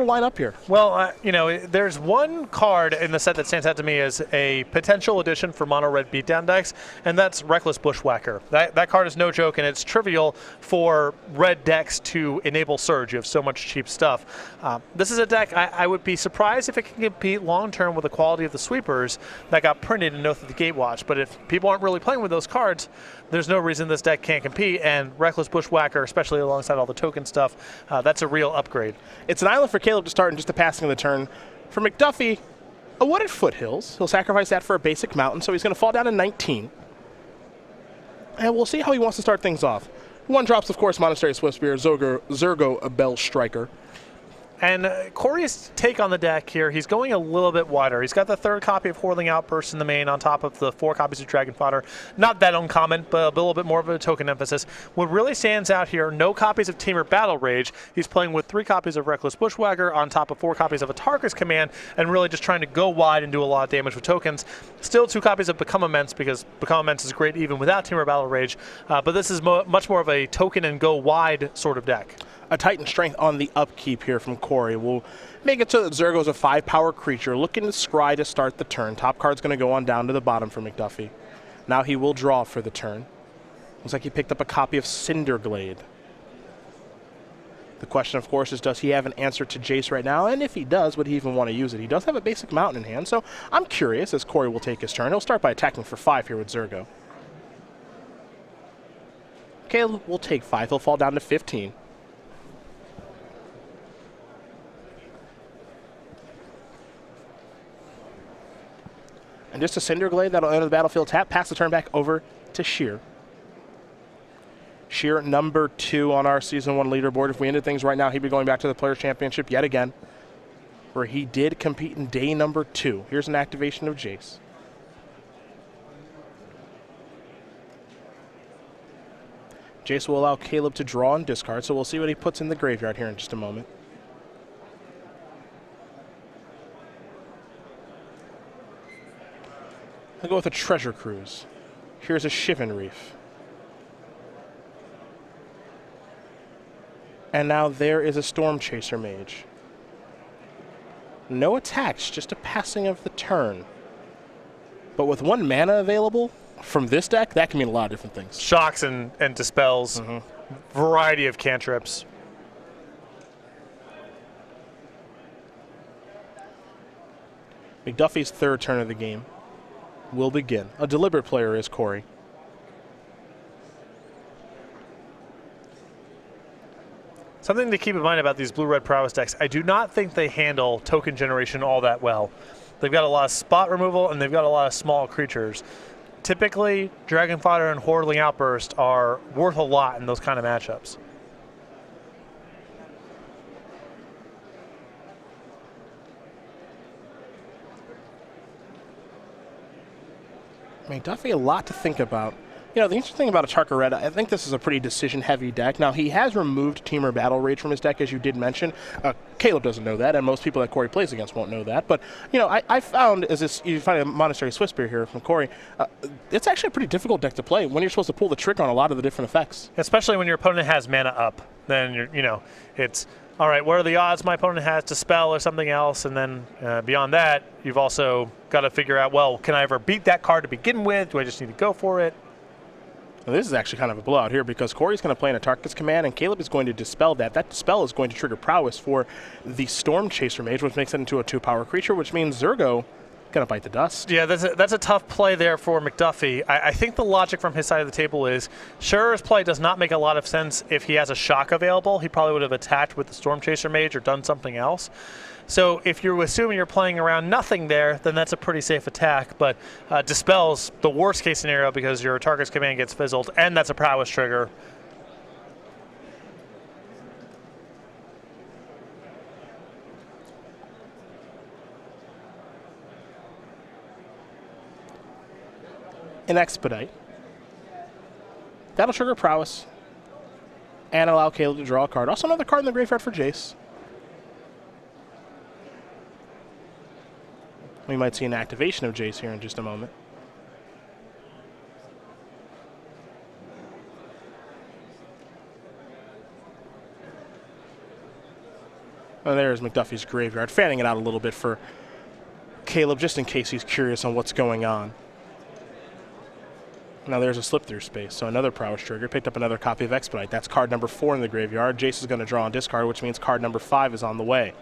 line up here? Well, there's one card in the set that stands out to me as a potential addition for mono red beatdown decks, and that's Reckless Bushwhacker. That card is no joke, and it's trivial for red decks to enable Surge. You have so much cheap stuff. This is a deck I would be surprised if it can compete long term with the quality of the sweepers that got printed in Oath of the Gatewatch. But if people aren't really playing with those cards, there's no reason this deck can't compete, and Reckless Bushwhacker, especially alongside all the token stuff, that's a real upgrade. It's an island for Caleb to start and just a passing of the turn. For Mcduffie, a wooded foothills. He'll sacrifice that for a basic mountain, so he's going to fall down to 19. And we'll see how he wants to start things off. One drops, of course, Monastery Swiftspear, Zergo, a Bell Striker. And Korey's take on the deck here, he's going a little bit wider. He's got the third copy of Whirling Outburst in the main on top of the 4 copies of Dragon Fodder. Not that uncommon, but a little bit more of a token emphasis. What really stands out here, no copies of Temur Battle Rage. He's playing with 3 copies of Reckless Bushwhacker on top of 4 copies of Atarka's Command, and really just trying to go wide and do a lot of damage with tokens. Still 2 copies of Become Immense, because Become Immense is great even without Temur Battle Rage. But this is much more of a token and go wide sort of deck. A Titan Strength on the upkeep here from Korey will make it so that Zergo's a 5-power creature looking to scry to start the turn. Top card's going to go on down to the bottom for Mcduffie. Now he will draw for the turn. Looks like he picked up a copy of Cinderglade. The question, of course, is does he have an answer to Jace right now? And if he does, would he even want to use it? He does have a basic mountain in hand, so I'm curious as Korey will take his turn. He'll start by attacking for 5 here with Zergo. Caleb will take 5. He'll fall down to 15. And just a Cinderglade that'll enter the battlefield tap, pass the turn back over to Scherer. Scherer, number 2 on our Season 1 leaderboard. If we ended things right now, he'd be going back to the Players' Championship yet again, where he did compete in day number 2. Here's an activation of Jace. Jace will allow Caleb to draw and discard, so we'll see what he puts in the graveyard here in just a moment. I'll go with a Treasure Cruise. Here's a Shivan Reef. And now there is a Storm Chaser Mage. No attacks, just a passing of the turn. But with 1 mana available from this deck, that can mean a lot of different things. Shocks and dispels, variety of cantrips. Mcduffie's 3rd turn of the game will begin. A deliberate player is Korey. Something to keep in mind about these blue-red prowess decks, I do not think they handle token generation all that well. They've got a lot of spot removal, and they've got a lot of small creatures. Typically, Dragon Fodder and Whirling Outburst are worth a lot in those kind of matchups. Mcduffie, a lot to think about. You know, the interesting thing about Atarka Red, I think this is a pretty decision-heavy deck. Now, he has removed Temur Battle Rage from his deck, as you did mention. Caleb doesn't know that, and most people that Korey plays against won't know that. But, you know, I found, you find a Monastery Swiftspear here from Korey, it's actually a pretty difficult deck to play when you're supposed to pull the trick on a lot of the different effects. Especially when your opponent has mana up. Then, it's, all right, what are the odds my opponent has to spell or something else? And then beyond that, you've also got to figure out, well, can I ever beat that card to begin with? Do I just need to go for it? Well, this is actually kind of a blowout here because Korey's going to play an Atarka's Command, and Caleb is going to dispel that. That dispel is going to trigger prowess for the Storm Chaser Mage, which makes it into a 2-power creature, which means Zergo going to bite the dust. Yeah, that's a tough play there for Mcduffie. I think the logic from his side of the table is Scherer's play does not make a lot of sense if he has a shock available. He probably would have attacked with the Storm Chaser Mage or done something else. So if you're assuming you're playing around nothing there, then that's a pretty safe attack. But Dispel's the worst case scenario because your Atarka's Command gets fizzled, and that's a prowess trigger. An Expedite. That'll trigger prowess and allow Caleb to draw a card. Also another card in the graveyard for Jace. We might see an activation of Jace here in just a moment. And there's Mcduffie's graveyard, fanning it out a little bit for Caleb, just in case he's curious on what's going on. Now there's a slip-through space, so another prowess trigger. Picked up another copy of Expedite. That's card number 4 in the graveyard. Jace is going to draw and discard, which means card number 5 is on the way.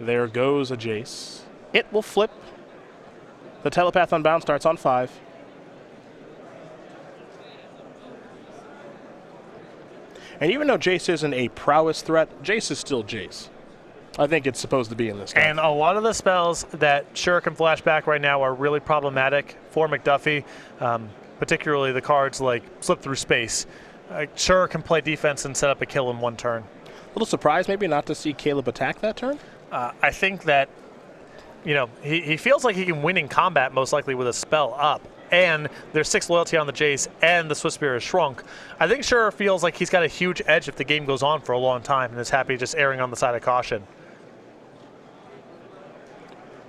There goes a Jace. It will flip. The Telepath Unbound starts on 5. And even though Jace isn't a prowess threat, Jace is still Jace. I think it's supposed to be in this game. And a lot of the spells that Scherer can flash back right now are really problematic for Mcduffie, particularly the cards like Slip Through Space. Scherer can play defense and set up a kill in one turn. A little surprised maybe not to see Caleb attack that turn? I think that, he feels like he can win in combat most likely with a spell up. And there's 6 loyalty on the Jace, and the Swift Spear is shrunk. I think Scherer feels like he's got a huge edge if the game goes on for a long time and is happy just erring on the side of caution.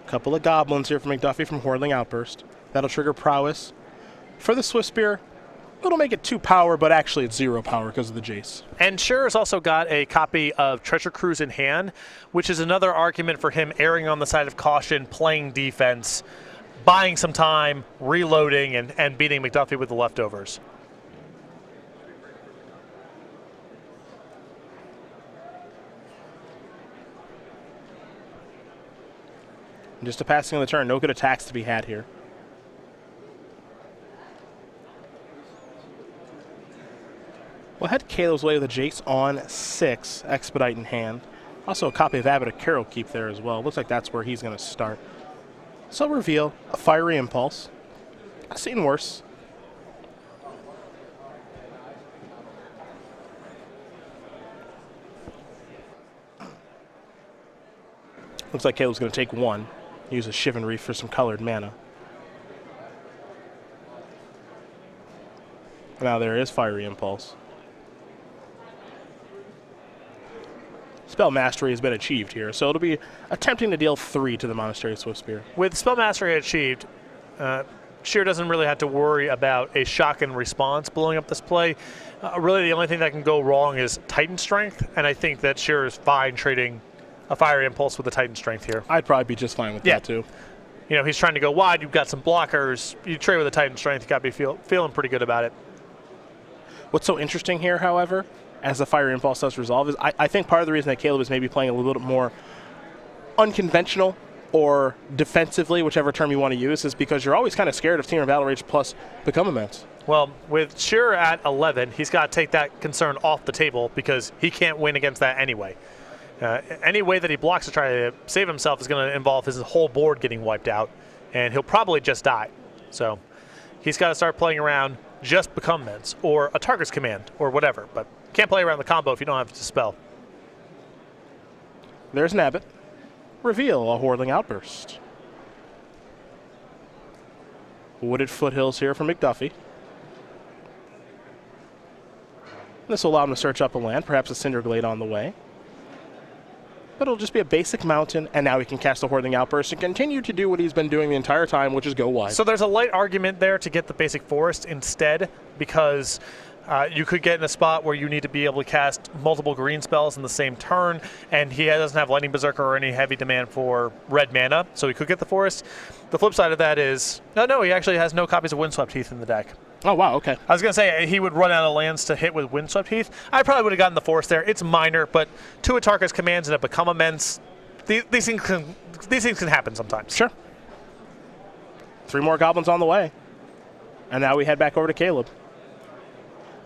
Couple of goblins here for Mcduffie from Hordeling Outburst. That'll trigger prowess. For the Swift Spear, it'll make it 2 power, but actually it's 0 power because of the Jace. And Scherer's also got a copy of Treasure Cruise in hand, which is another argument for him erring on the side of caution, playing defense, buying some time, reloading, and beating Mcduffie with the leftovers. Just a passing of the turn. No good attacks to be had here. We'll head Caleb's way with a Jace on 6, Expedite in hand. Also a copy of Abbot of Carol keep there as well. Looks like that's where he's going to start. So reveal a Fiery Impulse. I've seen worse. Looks like Caleb's going to take 1. Use a Shivan Reef for some colored mana. Now there is Fiery Impulse. Spell Mastery has been achieved here, so it'll be attempting to deal 3 to the Monastery Swift Spear. With Spell Mastery achieved, Scherer doesn't really have to worry about a shock and response blowing up this play. Really the only thing that can go wrong is Titan Strength, and I think that Scherer is fine trading a Fiery Impulse with a Titan Strength here. I'd probably be just fine with that too. He's trying to go wide, you've got some blockers, you trade with a Titan Strength, you got to be feeling pretty good about it. What's so interesting here, however, as the Fiery Impulse does resolve, is I think part of the reason that Caleb is maybe playing a little bit more unconventional or defensively, whichever term you want to use, is because you're always kind of scared of Team Battle Rage plus Become Immense. Well, with Scherer at 11, he's got to take that concern off the table because he can't win against that anyway. Any way that he blocks to try to save himself is going to involve his whole board getting wiped out, and he'll probably just die. So he's got to start playing around just Become Immense or a Target's Command or whatever, but can't play around the combo if you don't have to spell. There's an Abbot. Reveal a Hordeling Outburst. Wooded Foothills here for Mcduffie. This will allow him to search up a land, perhaps a Cinderglade on the way. But it'll just be a basic mountain, and now he can cast the Hordeling Outburst and continue to do what he's been doing the entire time, which is go wide. So there's a light argument there to get the basic forest instead, because you could get in a spot where you need to be able to cast multiple green spells in the same turn, and he doesn't have Lightning Berserker or any heavy demand for red mana, so he could get the forest. The flip side of that is, no, he actually has no copies of Windswept Heath in the deck. Oh, wow, okay. I was going to say he would run out of lands to hit with Windswept Heath. I probably would have gotten the forest there. It's minor, but 2 Atarka's commands and a Become Immense, these things can happen sometimes. Sure. 3 more goblins on the way. And now we head back over to Caleb.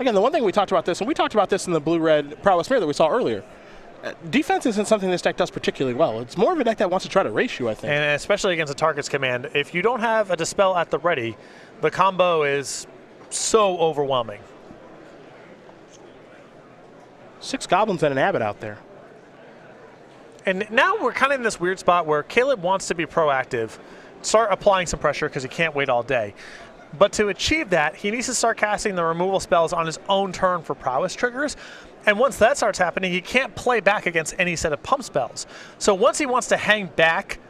Again, the one thing we talked about this, and we talked about this in the blue-red Prowess Mirror that we saw earlier, defense isn't something this deck does particularly well. It's more of a deck that wants to try to race you, I think. And especially against a Target's Command. If you don't have a Dispel at the ready, the combo is so overwhelming. 6 goblins and an Abbot out there. And now we're kind of in this weird spot where Caleb wants to be proactive, start applying some pressure because he can't wait all day. But to achieve that, he needs to start casting the removal spells on his own turn for prowess triggers. And once that starts happening, he can't play back against any set of pump spells. So once he wants to hang back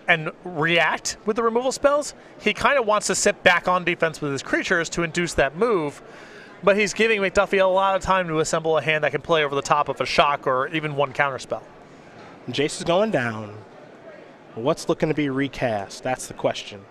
and react with the removal spells, he kind of wants to sit back on defense with his creatures to induce that move, but he's giving Mcduffie a lot of time to assemble a hand that can play over the top of a shock or even one counterspell. Jace is going down. What's looking to be recast? That's the question.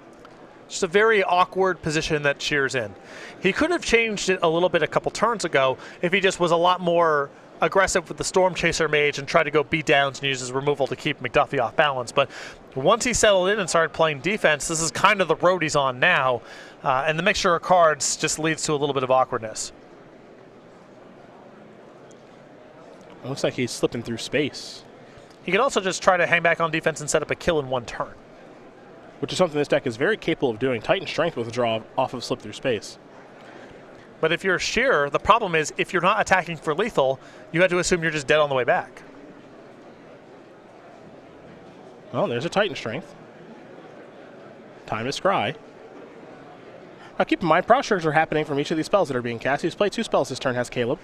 Just a very awkward position that Scherer's in. He could have changed it a little bit a couple turns ago if he just was a lot more aggressive with the Storm Chaser Mage and tried to go beat downs and use his removal to keep Mcduffie off balance. But once he settled in and started playing defense, this is kind of the road he's on now. And the mixture of cards just leads to a little bit of awkwardness. It looks like he's slipping through space. He can also just try to hang back on defense and set up a kill in one turn, which is something this deck is very capable of doing. Titan Strength with a draw off of slip through space. But if you're Scherer, the problem is if you're not attacking for lethal, you have to assume you're just dead on the way back. Well, there's a Titan Strength. Time to scry. Now keep in mind, Prow Triggers are happening from each of these spells that are being cast. He's played 2 spells this turn, has Caleb.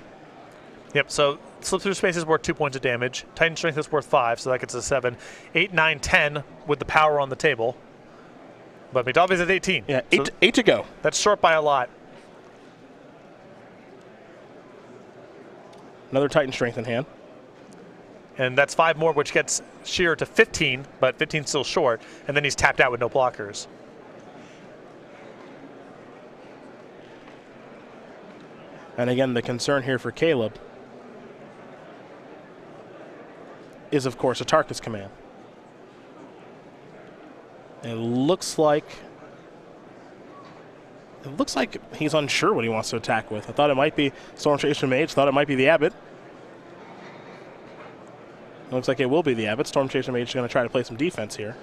Yep, so Slip Through Space is worth 2 points of damage. Titan Strength is worth 5, so that gets a 7. 8, 9, 10 with the power on the table. But Mcduffie's at 18. Yeah, eight to go. That's short by a lot. Another Titan Strength in hand. And that's 5 more, which gets Scherer to 15, but 15's still short. And then he's tapped out with no blockers. And again, the concern here for Caleb is, of course, a Tarkus command. It looks like he's unsure what he wants to attack with. I thought it might be Storm Chaser Mage, thought it might be the Abbot. It looks like it will be the Abbot. Storm Chaser Mage is going to try to play some defense here.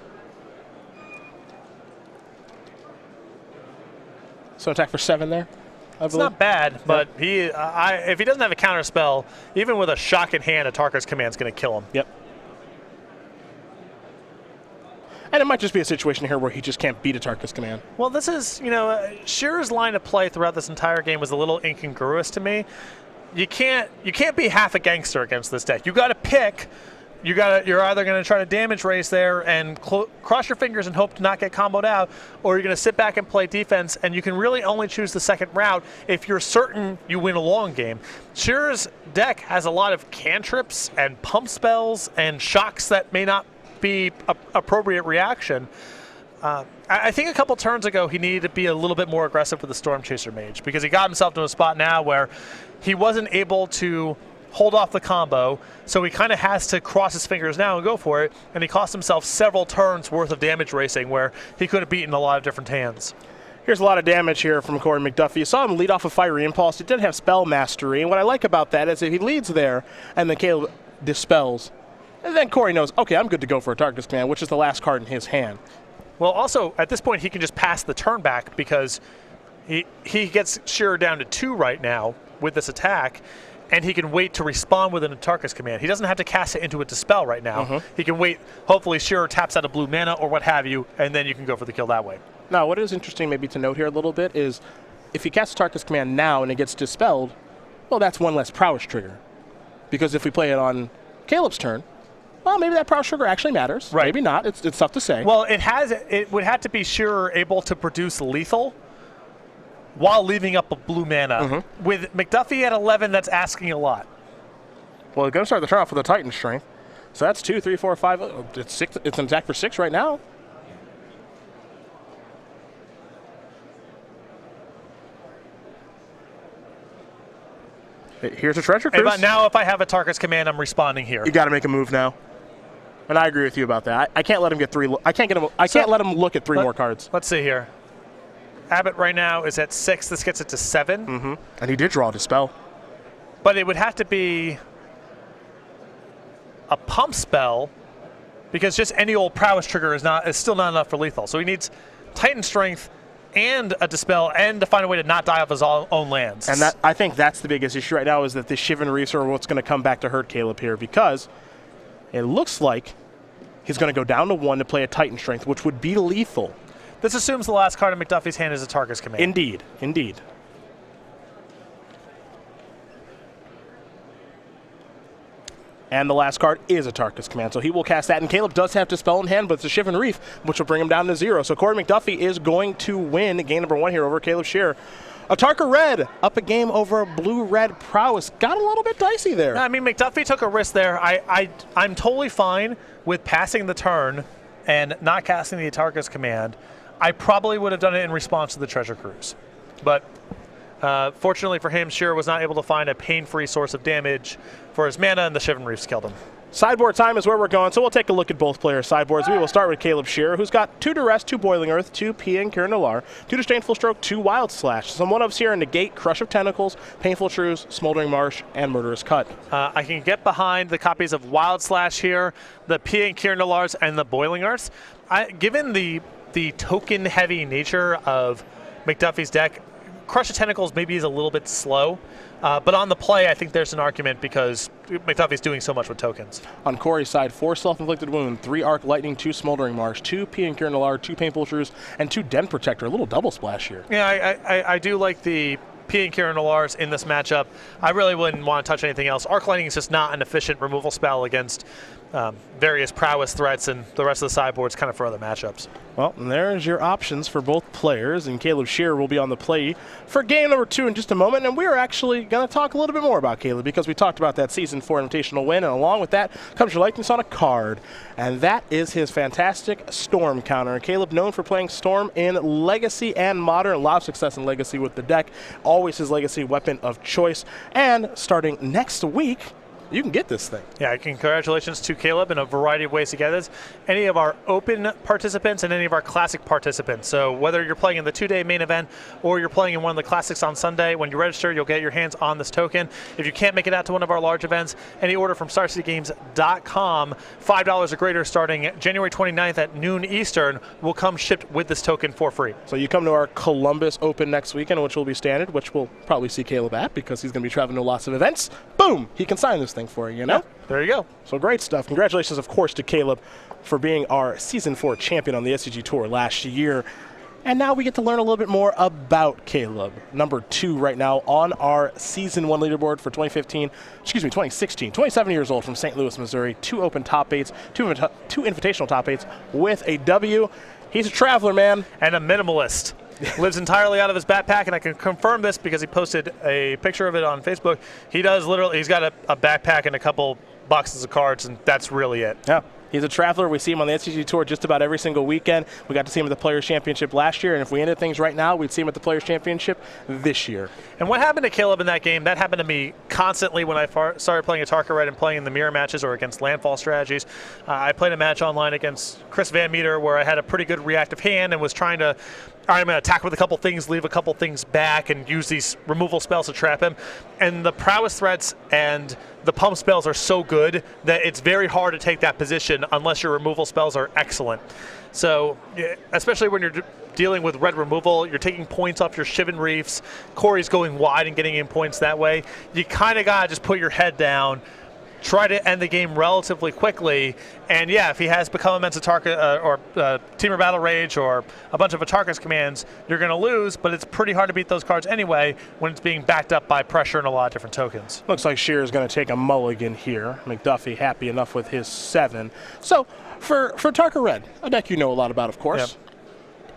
So attack for 7 there, I It's believe. not bad, but if he doesn't have a counter spell, even with a shock in hand, a Tarkus command's going to kill him. Yep. And it might just be a situation here where he just can't beat a Tarkus command. Well, this is, Scherer's line of play throughout this entire game was a little incongruous to me. You can't be half a gangster against this deck. You got to pick. You're either going to try to damage race there and cross your fingers and hope to not get comboed out, or you're going to sit back and play defense, and you can really only choose the second route if you're certain you win a long game. Scherer's deck has a lot of cantrips and pump spells and shocks that may not be appropriate reaction. I think a couple turns ago he needed to be a little bit more aggressive with the Storm Chaser Mage, because he got himself to a spot now where he wasn't able to hold off the combo, so he kind of has to cross his fingers now and go for it, and he cost himself several turns worth of damage racing where he could have beaten a lot of different hands. Here's a lot of damage here from Korey Mcduffie. You saw him lead off a Fiery Impulse. He did have Spell Mastery, and what I like about that is if he leads there and then Caleb dispels, and then Korey knows, okay, I'm good to go for a Tarkus command, which is the last card in his hand. Well, also, at this point, he can just pass the turn back because he gets Scherer down to 2 right now with this attack, and he can wait to respond with an Tarkus command. He doesn't have to cast it into a Dispel right now. He can wait. Hopefully, Scherer taps out a blue mana or what have you, and then you can go for the kill that way. Now, what is interesting maybe to note here a little bit is if he casts a Tarkus command now and it gets dispelled, well, that's one less prowess trigger. Because if we play it on Caleb's turn, well, maybe that prowess trigger actually matters. Right. Maybe not. It's tough to say. Well, it would have to be Scherer able to produce lethal while leaving up a blue mana. With Mcduffie at 11, that's asking a lot. Well, going to start the turn off with a Titan Strength. So that's 2, 3, 4, 5. It's 6. It's an attack for 6 right now. Here's a Treasure Cruise. But now if I have a Tarkus command, I'm responding here. You got to make a move now. And I agree with you about that. I can't let him get 3. I can't let him look at 3 more cards. Let's see here. Abbott right now is at 6. This gets it to 7. And he did draw a Dispel. But it would have to be a pump spell, because just any old prowess trigger is still not enough for lethal. So he needs Titan Strength and a Dispel and to find a way to not die off his own lands. And I think that's the biggest issue right now, is that the Shivan Reefs are what's going to come back to hurt Caleb here, because it looks like he's going to go down to 1 to play a Titan Strength, which would be lethal. This assumes the last card in Mcduffie's hand is a Tarkus command. Indeed, indeed. And the last card is a Tarkus command, so he will cast that. And Caleb does have Dispel in hand, but it's a Shivan Reef, which will bring him down to 0. So Korey Mcduffie is going to win game number 1 here over Caleb Scherer. Atarka Red up a game over blue-red prowess. Got a little bit dicey there. I mean, Mcduffie took a risk there. I'm totally fine with passing the turn and not casting the Atarka's command. I probably would have done it in response to the Treasure Cruise. But fortunately for him, Scherer was not able to find a pain-free source of damage for his mana, and the Shivan Reefs killed him. Sideboard time is where we're going, so we'll take a look at both players' sideboards. We will start with Caleb Scherer, who's got 2 Duress, 2 Boiling Earth, 2 Pia and Kieran Nalaar, 2 Disdainful Stroke, 2 Wild Slash. Some one-ups here: Negate, Crush of Tentacles, Painful Truce, Smoldering Marsh, and Murderous Cut. I can get behind the copies of Wild Slash here, the Pia and Kieran Nalaars, and the Boiling Earths. Given the token-heavy nature of Mcduffie's deck, Crush of Tentacles maybe is a little bit slow. But on the play, I think there's an argument because Mcduffie's doing so much with tokens. On Korey's side, 4 Self-Inflicted Wound, 3 Arc Lightning, 2 Smoldering Marsh, 2 Pia and Kieran Nalaar, 2 Painful Truce, and 2 Den Protector. A little double splash here. Yeah, I do like the Pia and Kieran Nalaars in this matchup. I really wouldn't want to touch anything else. Arc Lightning is just not an efficient removal spell against various prowess threats, and the rest of the sideboard's kind of for other matchups. Well, and there's your options for both players, and Caleb Scherer will be on the play for game number 2 in just a moment, and we're actually going to talk a little bit more about Caleb because we talked about that Season 4 Invitational win, and along with that comes your likeness on a card, and that is his fantastic Storm counter. Caleb, known for playing Storm in Legacy and Modern, a lot of success in Legacy with the deck, always his Legacy weapon of choice, and starting next week, you can get this thing. Yeah, congratulations to Caleb in a variety of ways to get this. Any of our open participants and any of our classic participants. So whether you're playing in the 2-day main event or you're playing in one of the classics on Sunday, when you register, you'll get your hands on this token. If you can't make it out to one of our large events, any order from StarCityGames.com, $5 or greater starting January 29th at noon Eastern will come shipped with this token for free. So you come to our Columbus Open next weekend, which will be standard, which we'll probably see Caleb at because he's going to be traveling to lots of events. Boom! He can sign this thing for you, know? Yeah, there you go. So great stuff. Congratulations, of course, to Caleb for being our Season 4 champion on the SCG Tour last year. And now we get to learn a little bit more about Caleb. Number 2 right now on our Season 1 leaderboard for 2016. 27 years old from St. Louis, Missouri. 2 open top 8s, 2 invitational top 8s with a W. He's a traveler, man. And a minimalist. Lives entirely out of his backpack, and I can confirm this because he posted a picture of it on Facebook. He does literally, he's got a backpack and a couple boxes of cards, and that's really it. Yeah. He's a traveler. We see him on the SCG Tour just about every single weekend. We got to see him at the Players' Championship last year, and if we ended things right now, we'd see him at the Players' Championship this year. And what happened to Caleb in that game, that happened to me constantly when I started playing Atarka Red and playing in the mirror matches or against landfall strategies. I played a match online against Chris Van Meter where I had a pretty good reactive hand and was trying to, all right, I'm going to attack with a couple things, leave a couple things back, and use these removal spells to trap him. And the prowess threats and the pump spells are so good that it's very hard to take that position unless your removal spells are excellent. So, especially when you're dealing with red removal, you're taking points off your Shivan Reefs, Korey's going wide and getting in points that way. You kind of got to just put your head down, try to end the game relatively quickly, and yeah, if he has Become Immense Atarka or Temur Battle Rage or a bunch of Atarka's commands, you're going to lose, but it's pretty hard to beat those cards anyway when it's being backed up by pressure and a lot of different tokens. Looks like Scherer is going to take a mulligan here. Mcduffie happy enough with his 7. So for Atarka Red, a deck you know a lot about, of course. Yep.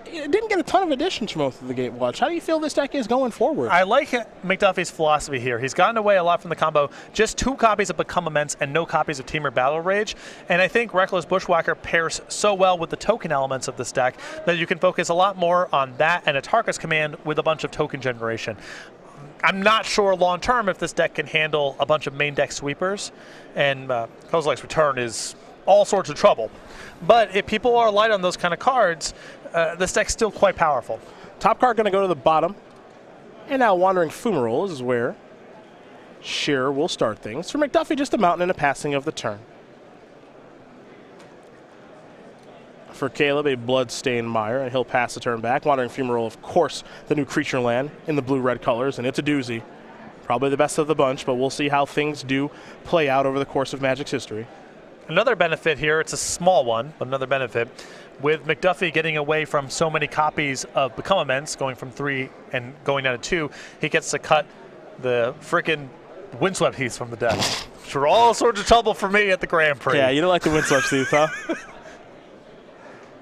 It didn't get a ton of additions from most of the Gatewatch. How do you feel this deck is going forward? I like Mcduffie's philosophy here. He's gotten away a lot from the combo. Just 2 copies of Become Immense and no copies of Temur Battle Rage. And I think Reckless Bushwhacker pairs so well with the token elements of this deck that you can focus a lot more on that and Atarka's command with a bunch of token generation. I'm not sure long term if this deck can handle a bunch of main deck sweepers. And Kozilek's Return is all sorts of trouble. But if people are light on those kind of cards, this deck's still quite powerful. Top card going to go to the bottom. And now Wandering Fumarole is where Scherer will start things. For Mcduffie, just a mountain and a passing of the turn. For Caleb, a Bloodstained Mire, and he'll pass the turn back. Wandering Fumarole, of course, the new creature land in the blue-red colors, and it's a doozy. Probably the best of the bunch, but we'll see how things do play out over the course of Magic's history. Another benefit here, it's a small one, but another benefit, with Mcduffie getting away from so many copies of Become Immense, going from 3 and going down to 2, he gets to cut the frickin' Windswept Heaths from the deck, which were all sorts of trouble for me at the Grand Prix. Yeah, you don't like the Windswept Heath, huh?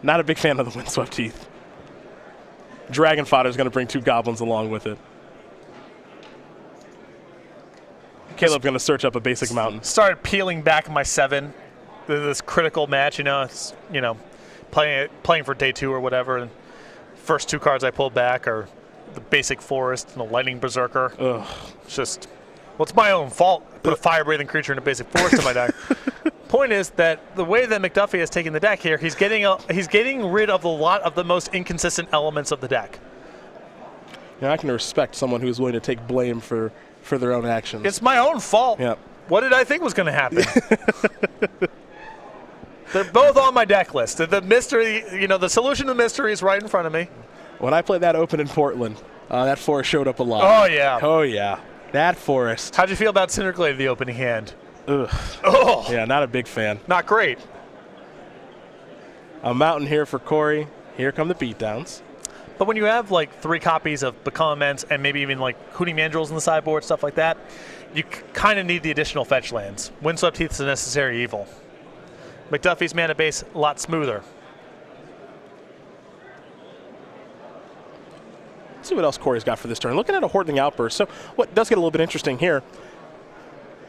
Not a big fan of the Windswept Heath. Dragon Fodder is going to bring 2 goblins along with it. Caleb going to search up a basic mountain. Started peeling back my 7. This critical match, it's playing for day 2 or whatever. And first 2 cards I pulled back are the basic forest and the lightning berserker. Ugh. It's just, well, it's my own fault. I put a fire-breathing creature in a basic forest in my deck. Point is that the way that Mcduffie has taken the deck here, he's getting rid of a lot of the most inconsistent elements of the deck. I can respect someone who's willing to take blame for their own actions. It's my own fault. Yep. What did I think was going to happen? They're both on my deck list. The mystery, the solution to the mystery is right in front of me. When I played that open in Portland, that forest showed up a lot. Oh, yeah. Oh, yeah. That forest. How'd you feel about Cinderglade, the opening hand? Ugh. Oh. Yeah, not a big fan. Not great. A mountain here for Korey. Here come the beatdowns. But when you have like 3 copies of Become Immense and maybe even like Hooting Mandrills in the sideboard, stuff like that, you kind of need the additional fetch lands. Windswept Heath's a necessary evil. Mcduffie's mana base a lot smoother. Let's see what else Korey's got for this turn. Looking at a Hordening Outburst. So what does get a little bit interesting here,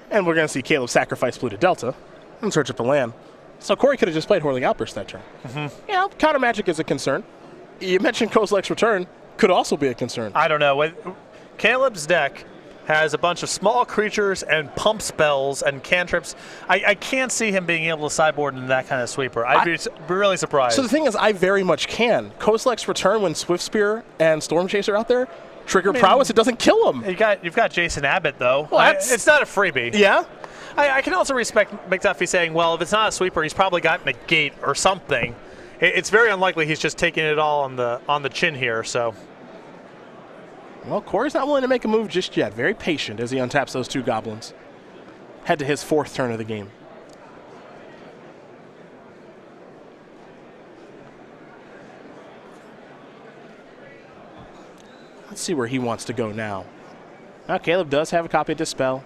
and we're going to see Caleb sacrifice Blue to Delta and search up a land. So Korey could have just played Hordening Outburst that turn. Mm-hmm. Counter Magic is a concern. You mentioned Kozilek's Return could also be a concern. I don't know. Caleb's deck has a bunch of small creatures and pump spells and cantrips. I can't see him being able to sideboard in that kind of sweeper. I'd be really surprised. So the thing is, I very much can. Kozilek's Return when Swift Spear and Storm Chaser out there, trigger prowess, it doesn't kill him. You've got Jason Abbott, though. Well, it's not a freebie. Yeah? I can also respect McDuffie saying, well, if it's not a sweeper, he's probably got Negate or something. It's very unlikely he's just taking it all on the chin here, so... Well, Korey's not willing to make a move just yet. Very patient as he untaps those 2 goblins. Head to his 4th turn of the game. Let's see where he wants to go now. Now, Caleb does have a copy of Dispel.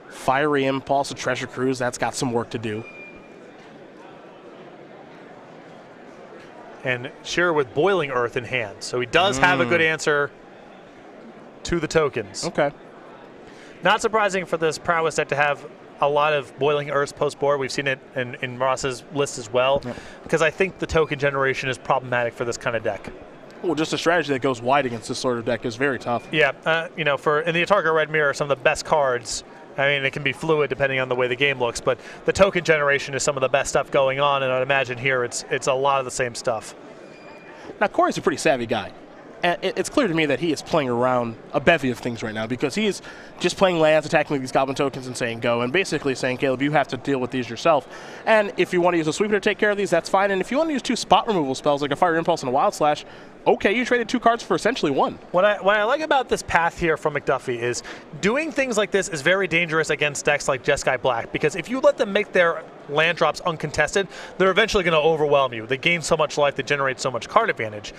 Fiery Impulse, a Treasure Cruise. That's got some work to do. And Scherer with Boiling Earth in hand. So he does have a good answer to the tokens. Okay. Not surprising for this prowess deck to have a lot of Boiling Earths post-board. We've seen it in Ross's list as well, because I think the token generation is problematic for this kind of deck. Well, just a strategy that goes wide against this sort of deck is very tough. Yeah, in the Atarka Red Mirror, some of the best cards. I mean, it can be fluid depending on the way the game looks, but the token generation is some of the best stuff going on, and I'd imagine here it's a lot of the same stuff. Now, Korey's a pretty savvy guy. And it's clear to me that he is playing around a bevy of things right now, because he is just playing lands, attacking these goblin tokens and saying go, and basically saying, Caleb, you have to deal with these yourself. And if you want to use a sweeper to take care of these, that's fine. And if you want to use 2 spot removal spells like a Fire Impulse and a Wild Slash, okay, you traded 2 cards for essentially 1. What I like about this path here from Mcduffie is doing things like this is very dangerous against decks like Jeskai Black, because if you let them make their land drops uncontested, they're eventually going to overwhelm you. They gain so much life, they generate so much card advantage.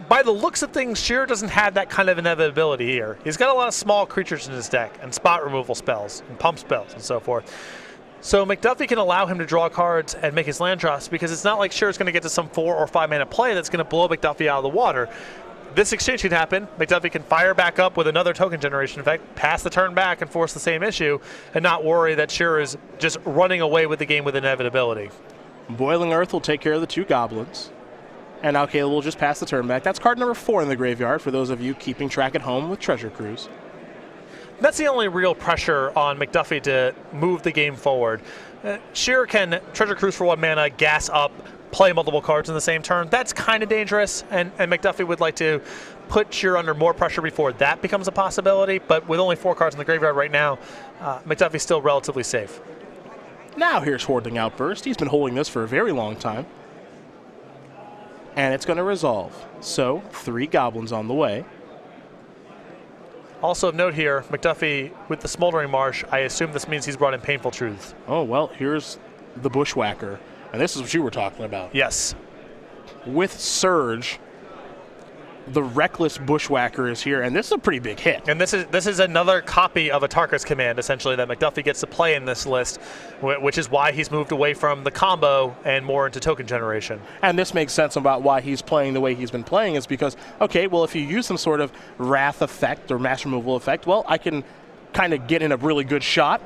By the looks of things, Scherer doesn't have that kind of inevitability here. He's got a lot of small creatures in his deck, and spot removal spells, and pump spells, and so forth. So Mcduffie can allow him to draw cards and make his land drops, because it's not like Scherer's going to get to some 4 or 5 mana play that's going to blow Mcduffie out of the water. This exchange can happen. Mcduffie can fire back up with another token generation effect, pass the turn back and force the same issue, and not worry that Scherer is just running away with the game with inevitability. Boiling Earth will take care of the 2 goblins. And now Caleb will just pass the turn back. That's card number 4 in the graveyard for those of you keeping track at home with Treasure Cruise. That's the only real pressure on Mcduffie to move the game forward. Scherer can Treasure Cruise for 1 mana, gas up, play multiple cards in the same turn. That's kind of dangerous, and Mcduffie would like to put Scherer under more pressure before that becomes a possibility, but with only 4 cards in the graveyard right now, Mcduffie's still relatively safe. Now here's Hordening Outburst. He's been holding this for a very long time. And it's going to resolve. So, 3 goblins on the way. Also of note here, Mcduffie with the Smoldering Marsh, I assume this means he's brought in Painful Truths. Oh, well, here's the Bushwhacker. And this is what you were talking about. Yes. With Surge, the Reckless Bushwhacker is here, and this is a pretty big hit. And this is another copy of Atarka's Command, essentially, that Mcduffie gets to play in this list, which is why he's moved away from the combo and more into token generation. And this makes sense about why he's playing the way he's been playing, is because, okay, well, if you use some sort of Wrath effect or Mass Removal effect, well, I can kind of get in a really good shot,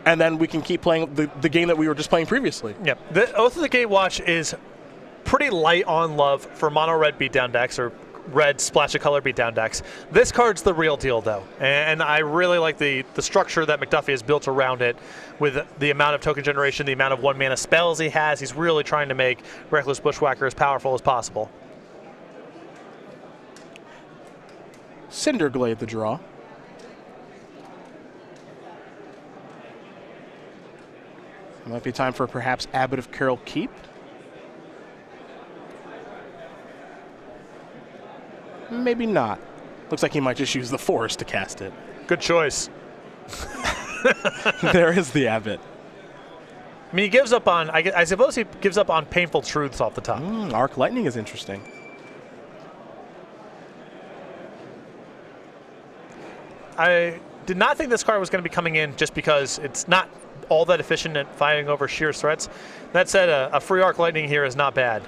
and then we can keep playing the game that we were just playing previously. Yep. The Oath of the Gatewatch is pretty light on love for mono red beatdown decks or red splash of color beatdown decks. This card's the real deal, though, and I really like the structure that Mcduffie has built around it with the amount of token generation, the amount of 1-mana spells he has. He's really trying to make Reckless Bushwhacker as powerful as possible. Cinderglade the draw. Might be time for perhaps Abbot of Carroll Keep. Maybe not. Looks like he might just use the Forest to cast it. Good choice. There is the Abbot. I mean, he gives up on, I suppose he gives up on Painful Truths off the top. Arc Lightning is interesting. I did not think this card was going to be coming in just because it's not all that efficient at fighting over Scheer's threats. That said, a free Arc Lightning here is not bad.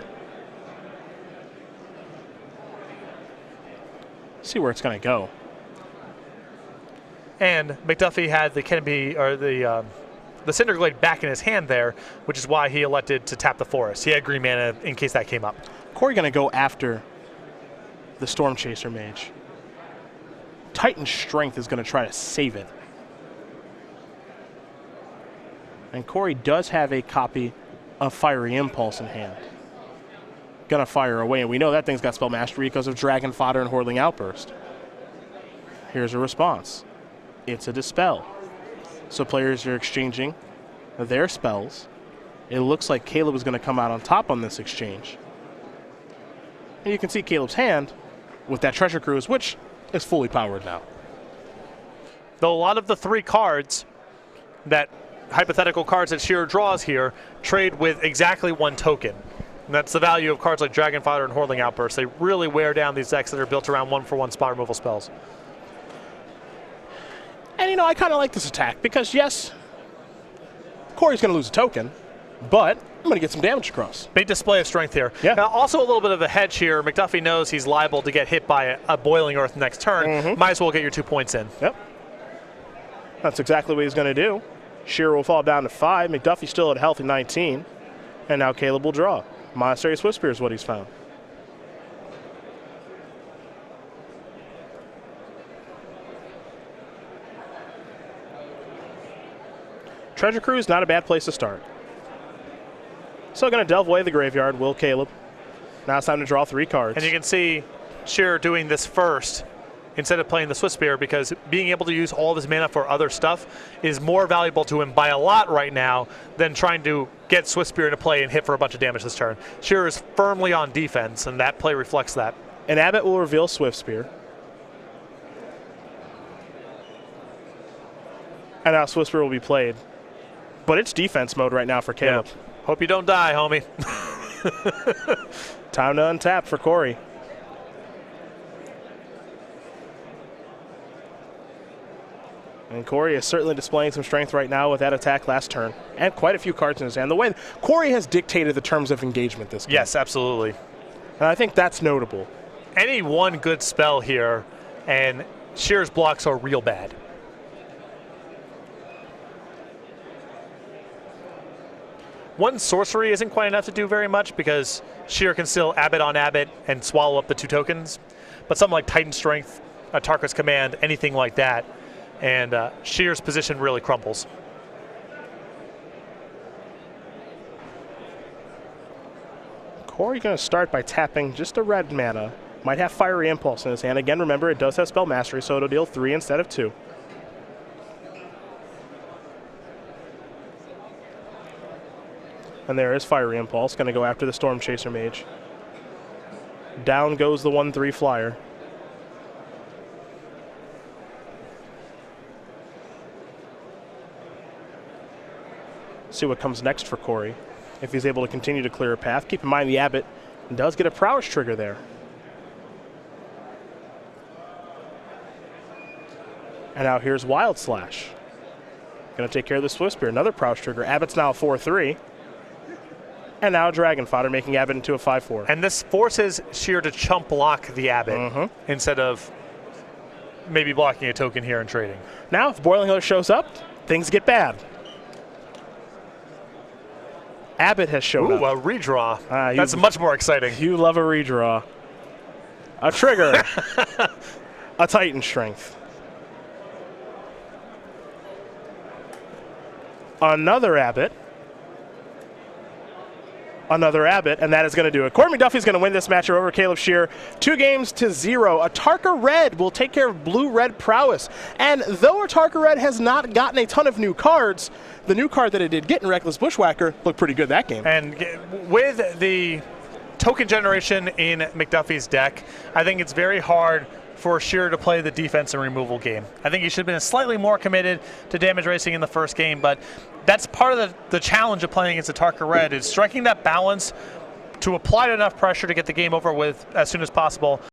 See where it's going to go. And Mcduffie had the Kennedy or the Cinderglade back in his hand there, which is why he elected to tap the Forest. He had green mana in case that came up. Korey going to go after the Storm Chaser Mage. Titan Strength is going to try to save it. And Korey does have a copy of Fiery Impulse in hand. Gonna fire away, and we know that thing's got Spell Mastery because of Dragon Fodder and Hordeling Outburst. Here's a response. It's a Dispel. So players are exchanging their spells. It looks like Caleb is going to come out on top on this exchange. And you can see Caleb's hand with that Treasure Cruise, which is fully powered now. Though a lot of the 3 cards, that hypothetical cards that Scherer draws here, trade with exactly 1 token. And that's the value of cards like Dragon Fodder and Hordeling Outburst. They really wear down these decks that are built around 1-for-1 spot removal spells. And, you know, I kind of like this attack because, yes, Korey's going to lose a token, but I'm going to get some damage across. Big display of strength here. Yeah. Now, also a little bit of a hedge here. Mcduffie knows he's liable to get hit by a Boiling Earth next turn. Might as well get your 2 points in. Yep. That's exactly what he's going to do. Scherer will fall down to 5. Mcduffie still at healthy 19. And now Caleb will draw. Monastery Swiftspear is what he's found. Treasure Cruise, not a bad place to start. So going to delve away the graveyard, will Caleb. Now it's time to draw 3 cards. And you can see Scherer doing this first instead of playing the Swiftspear because being able to use all of his mana for other stuff is more valuable to him by a lot right now than trying to get Swiftspear into play and hit for a bunch of damage this turn. Scherer is firmly on defense, and that play reflects that. And Abbott will reveal Swiftspear. And now Swiftspear will be played. But it's defense mode right now for Caleb. Yeah. Hope you don't die, homie. Time to untap for Korey. And Korey is certainly displaying some strength right now with that attack last turn. And quite a few cards in his hand. The way Korey has dictated the terms of engagement this game. Yes, absolutely. And I think that's notable. Any one good spell here, and Scherer's blocks are real bad. One sorcery isn't quite enough to do very much because Scherer can still Abbot on Abbot and swallow up the 2 tokens. But something like Titan Strength, Tarka's Command, anything like that, and Scherer's position really crumbles. Korey going to start by tapping just a red mana. Might have Fiery Impulse in his hand. Again, remember, it does have Spell Mastery, so it'll deal 3 instead of 2. And there is Fiery Impulse, going to go after the Storm Chaser Mage. Down goes the 1/3 flyer. See what comes next for Korey. If he's able to continue to clear a path. Keep in mind the Abbot does get a prowess trigger there. And now here's Wild Slash. Going to take care of the Swiftspear. Another prowess trigger. Abbott's now a 4/3. And now Dragon Fodder, making Abbott into a 5/4. And this forces Scherer to chump block the Abbot instead of maybe blocking a token here and trading. Now, if Boiling Host shows up, things get bad. Abbott has shown up. Ooh, a redraw. That's much more exciting. You love a redraw. A trigger. A Titan Strength. Another Abbott. Another Abbott, and that is going to do it. Korey Mcduffie is going to win this match over Caleb Scherer 2-0. Atarka Red will take care of Blue-Red prowess. And though Atarka Red has not gotten a ton of new cards, the new card that it did get in Reckless Bushwhacker looked pretty good that game. And with the token generation in Mcduffie's deck, I think it's very hard for Scherer to play the defense and removal game. I think he should have been slightly more committed to damage racing in the first game, but that's part of the challenge of playing against Atarka Red, is striking that balance to apply enough pressure to get the game over with as soon as possible.